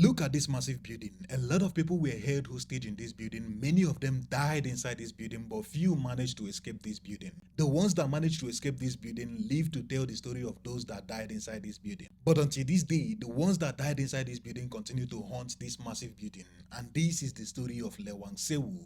Look at this massive building. A lot of people were held hostage in this building. Many of them died inside this building, but few managed to escape this building. The ones that managed to escape this building live to tell the story of those that died inside this building. But until this day, the ones that died inside this building continue to haunt this massive building. And this is the story of Lawang, sewu,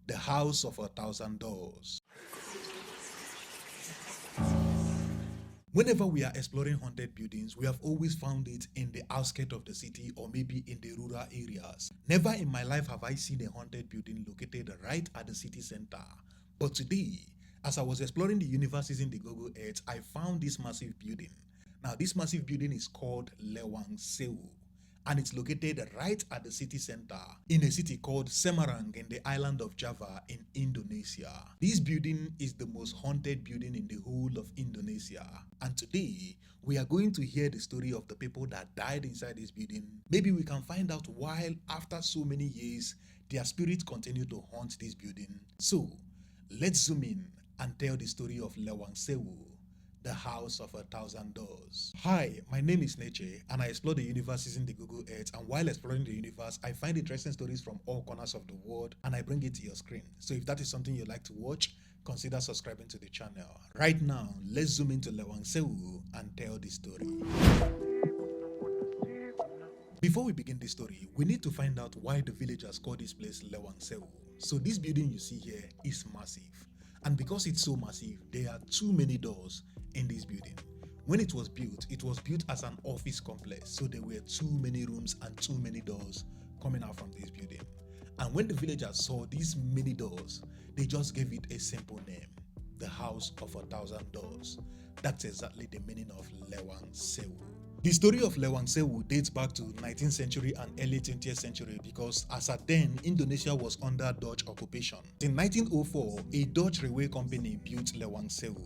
the house of 1,000 doors. Whenever we are exploring haunted buildings, we have always found it in the outskirts of the city or maybe in the rural areas. Never in my life have I seen a haunted building located right at the city center. But today, as I was exploring the universe using the Google Earth, I found this massive building. Now, this massive building is called Lawang, sewu, and it's located right at the city center in a city called Semarang in the island of Java in Indonesia. This building is the most haunted building in the whole of Indonesia. And today, we are going to hear the story of the people that died inside this building. Maybe we can find out why, after so many years, their spirits continue to haunt this building. So, let's zoom in and tell the story of Lawang, sewu, the house of 1,000 doors. Hi, my name is Neche, and I explore the universe using the Google Earth. And while exploring the universe, I find interesting stories from all corners of the world, and I bring it to your screen. So if that is something you like to watch, consider subscribing to the channel. Right now, let's zoom into Lawang, sewu and tell the story. Before we begin this story, we need to find out why the villagers call this place Lawang, sewu. So this building you see here is massive. And because it's so massive, there are too many doors in this building. When it was built as an office complex, so there were too many rooms and too many doors coming out from this building. And when the villagers saw these many doors, they just gave it a simple name, the house of 1,000 doors. That's exactly the meaning of Lawang, sewu. The story of Lawang, sewu dates back to 19th century and early 20th century because as at then, Indonesia was under Dutch occupation. In 1904, a Dutch railway company built Lawang, sewu.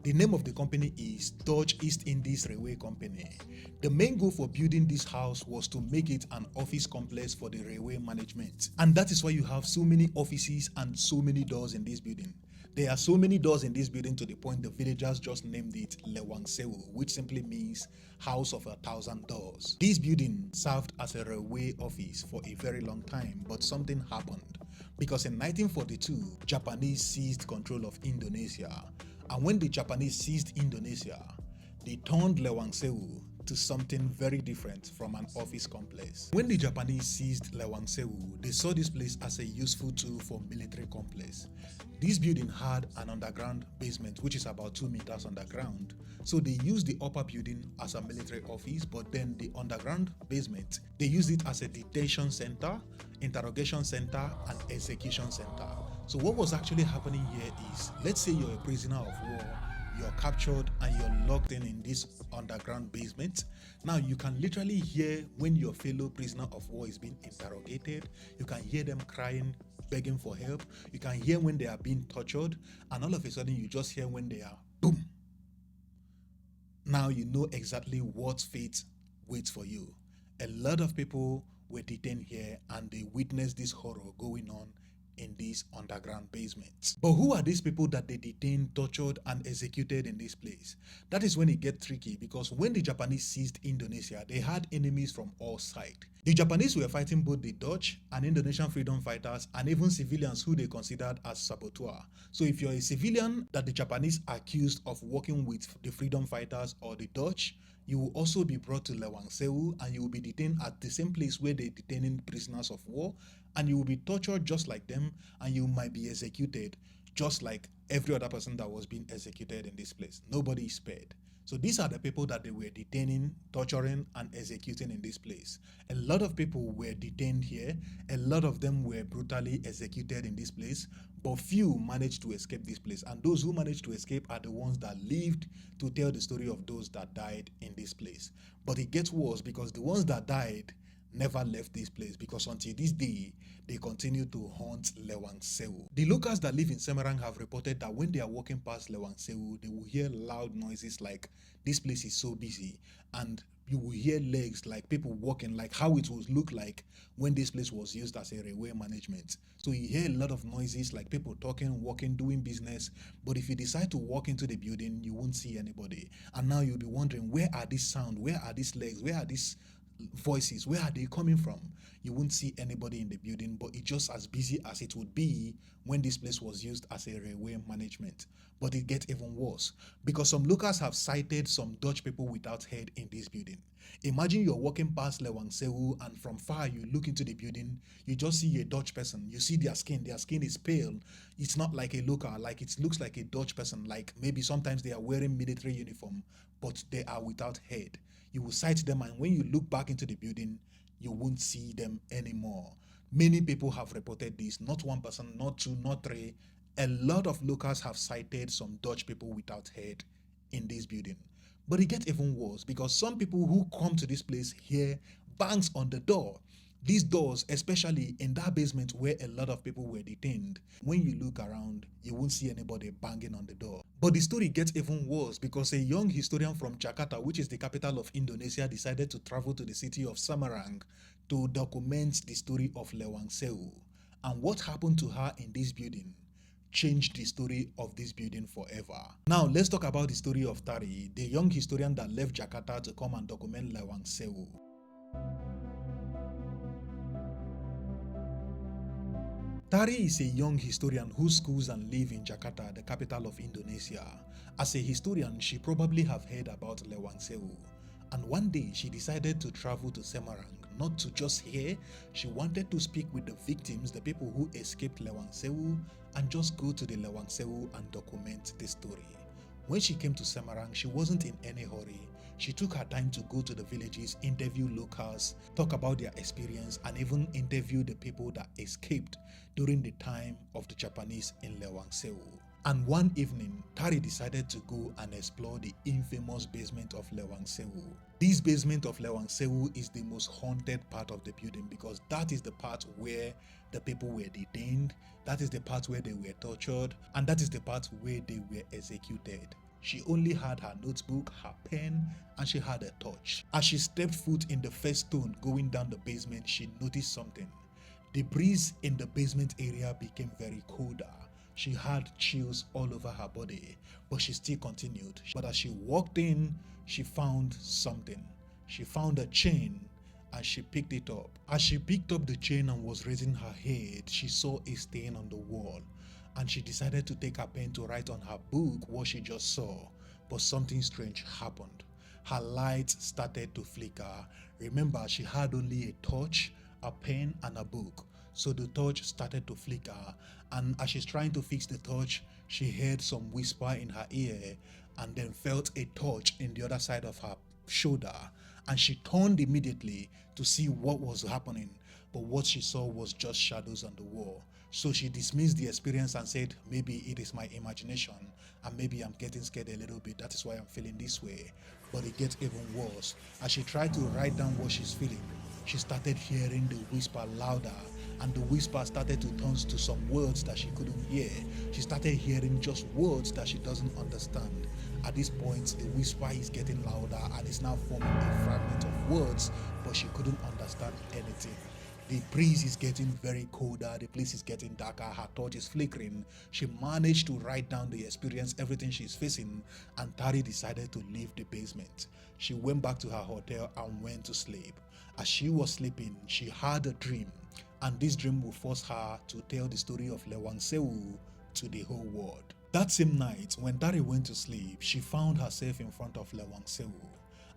The name of the company is Dutch East Indies Railway Company. The main goal for building this house was to make it an office complex for the railway management. And that is why you have so many offices and so many doors in this building. There are so many doors in this building to the point the villagers just named it Lawang, sewu, which simply means house of 1,000 doors. This building served as a railway office for a very long time, but something happened. Because in 1942, Japanese seized control of Indonesia. And when the Japanese seized Indonesia, they turned Lawang, sewu to something very different from an office complex. When the Japanese seized Lawang, sewu, they saw this place as a useful tool for military complex. This building had an underground basement, which is about 2 meters underground. So they used the upper building as a military office, but then the underground basement, they used it as a detention center, interrogation center, and execution center. So what was actually happening here is, let's say you're a prisoner of war, you're captured and you're locked in this underground basement. Now you can literally hear when your fellow prisoner of war is being interrogated. You can hear them crying, begging for help. You can hear when they are being tortured, and all of a sudden you just hear when they are boom. Now you know exactly what fate waits for you. A lot of people were detained here and they witnessed this horror going on in this underground basement. But who are these people that they detained, tortured, and executed in this place? That is when it gets tricky, because when the Japanese seized Indonesia, they had enemies from all sides. The Japanese were fighting both the Dutch and Indonesian freedom fighters and even civilians who they considered as saboteurs. So if you're a civilian that the Japanese accused of working with the freedom fighters or the Dutch, you will also be brought to Lawang, sewu, and you will be detained at the same place where they're detaining prisoners of war, and you will be tortured just like them, and you might be executed just like every other person that was being executed in this place. Nobody is spared. So these are the people that they were detaining, torturing, and executing in this place. A lot of people were detained here. A lot of them were brutally executed in this place, but few managed to escape this place. And those who managed to escape are the ones that lived to tell the story of those that died in this place. But it gets worse because the ones that died never left this place, because until this day, they continue to haunt Lawang, sewu. The locals that live in Semarang have reported that when they are walking past Lawang, sewu, they will hear loud noises like this place is so busy, and you will hear legs like people walking, like how it would look like when this place was used as a railway management. So you hear a lot of noises like people talking, walking, doing business, but if you decide to walk into the building, you won't see anybody. And now you'll be wondering, where are these sound? Where are these legs? Where are these voices. Where are they coming from? You won't see anybody in the building, but it's just as busy as it would be when this place was used as a railway management. But it gets even worse because some locals have cited some Dutch people without head in this building. Imagine you're walking past Lawang Sewu and from far you look into the building, you just see a Dutch person. You see their skin is pale. It's not like a local, like it looks like a Dutch person, like maybe sometimes they are wearing military uniform, but they are without head. You will sight them, and when you look back into the building, you won't see them anymore. Many people have reported this, not one person, not two, not three. A lot of locals have cited some Dutch people without head in this building. But it gets even worse because some people who come to this place hear bangs on the door. These doors, especially in that basement where a lot of people were detained, when you look around, you won't see anybody banging on the door. But the story gets even worse because a young historian from Jakarta, which is the capital of Indonesia, decided to travel to the city of Semarang to document the story of Lawang Sewu. And what happened to her in this building changed the story of this building forever. Now, let's talk about the story of Tari, the young historian that left Jakarta to come and document Lawang Sewu. Tari is a young historian who schools and lives in Jakarta, the capital of Indonesia. As a historian, she probably have heard about Lawang Sewu. And one day, she decided to travel to Semarang, not to just hear. She wanted to speak with the victims, the people who escaped Lawang Sewu, and just go to the Lawang Sewu and document the story. When she came to Semarang, she wasn't in any hurry. She took her time to go to the villages, interview locals, talk about their experience, and even interview the people that escaped during the time of the Japanese in Lawang Sewu. And one evening, Tari decided to go and explore the infamous basement of Lawang Sewu. This basement of Lawang Sewu is the most haunted part of the building because that is the part where the people were detained, that is the part where they were tortured, and that is the part where they were executed. She only had her notebook, her pen, and she had a torch. As she stepped foot in the first stone going down the basement, she noticed something. The breeze in the basement area became very colder. She had chills all over her body, but she still continued. But as she walked in, she found something. She found a chain and she picked it up. As she picked up the chain and was raising her head, she saw a stain on the wall. And she decided to take a pen to write on her book what she just saw. But something strange happened. Her lights started to flicker. Remember, she had only a torch, a pen, and a book. So the torch started to flicker, and as she's trying to fix the torch, she heard some whisper in her ear and then felt a touch in the other side of her shoulder, and she turned immediately to see what was happening. But what she saw was just shadows on the wall. So she dismissed the experience and said, maybe it is my imagination and maybe I'm getting scared a little bit. That is why I'm feeling this way. But it gets even worse. As she tried to write down what she's feeling, she started hearing the whisper louder, and the whisper started to turn to some words that she couldn't hear. She started hearing just words that she doesn't understand. At this point, the whisper is getting louder and is now forming a fragment of words, but she couldn't understand anything. The breeze is getting very colder, the place is getting darker, her torch is flickering. She managed to write down the experience, everything she's facing, and Tari decided to leave the basement. She went back to her hotel and went to sleep. As she was sleeping, she had a dream, and this dream will force her to tell the story of Lawang Sewu to the whole world. That same night, when Tari went to sleep, she found herself in front of Lawang Sewu.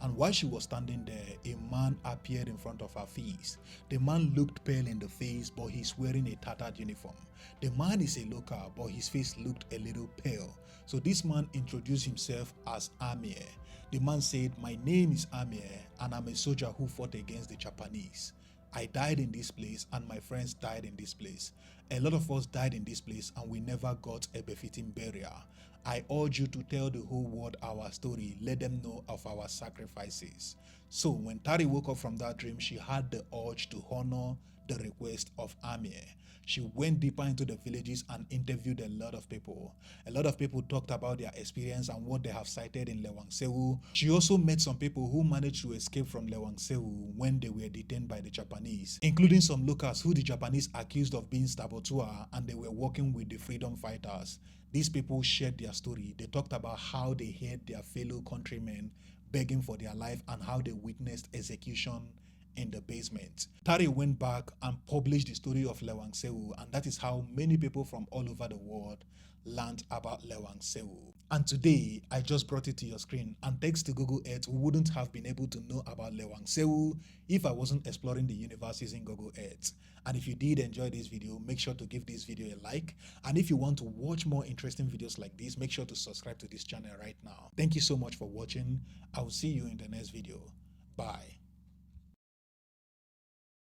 And while she was standing there, a man appeared in front of her face. The man looked pale in the face, but he's wearing a tattered uniform. The man is a local, but his face looked a little pale. So this man introduced himself as Amir. The man said, "My name is Amir, and I'm a soldier who fought against the Japanese. I died in this place, and my friends died in this place. A lot of us died in this place, and we never got a befitting burial. I urge you to tell the whole world our story. Let them know of our sacrifices." So when Tari woke up from that dream, she had the urge to honor the request of Amir. She went deeper into the villages and interviewed a lot of people. A lot of people talked about their experience and what they have cited in Lawang Sewu. She also met some people who managed to escape from Lawang Sewu when they were detained by the Japanese, including some locals who the Japanese accused of being saboteur, and they were working with the freedom fighters. These people shared their story. They talked about how they heard their fellow countrymen begging for their life and how they witnessed execution in the basement. Tari went back and published the story of Lawang Sewu, and that is how many people from all over the world learned about Lawang Sewu. And today, I just brought it to your screen, and thanks to Google Earth, we wouldn't have been able to know about Lawang Sewu if I wasn't exploring the universe using Google Earth. And if you did enjoy this video, make sure to give this video a like. And if you want to watch more interesting videos like this, make sure to subscribe to this channel right now. Thank you so much for watching. I will see you in the next video. Bye.